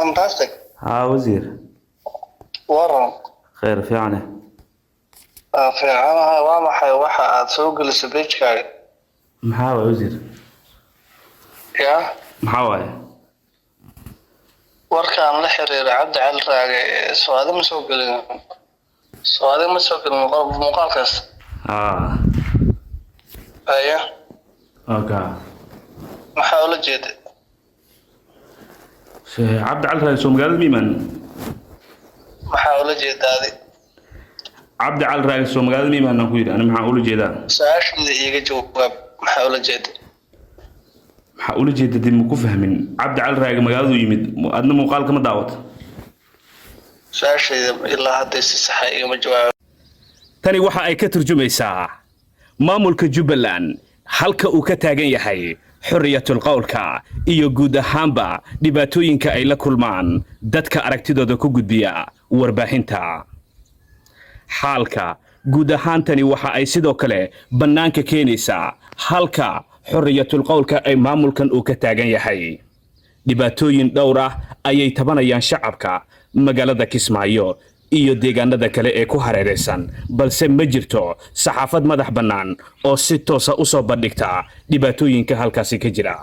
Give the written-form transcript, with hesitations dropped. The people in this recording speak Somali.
fantastic. ها وزير ورا خير في عنه. في عامها وامحي واحد سوق السبيتش كاي. محاوى وزير يا محاوى وركان لحرير عبد على الراجع سواد مسوق سواد مسوق المقالكس. أيه اوكي محاولة جد. عبد علي سو مقال ميمن محاولة جد هذه. عبد علي سو مقال ميمن نقول انا محاولة جدا ساش اللي يجي جواب محاولة جد. محاولة جدا دي مكو فهمين عبد علي مقال يمد ادنا مقال كما دعوت ساش إلا هذا الصحيح مجواب. tani waxa ay ka turjumaysaa maamulka Jubbaland halka uu ka taagan yahay xorriyatul qowlka iyo guud ahaanba dhibaatooyinka ay la kulmaan dadka aragtidooda ku gudbiya warbaahinta xaalka guud ahaantani waxa ay sidoo kale bannaanka keenaysaa halka xorriyatul qowlka ay maamulkan uu ka taagan yahay dhibaatooyin dhowr ah ayay tabanayaan shacabka magaalada Kismaayo iyo deegaanada kale ee ku hareeraysan balse ma jirto saxaafad madax bannaan oo si toos ah u soo bandhigta dhibaatooyinka halkaasi ka jira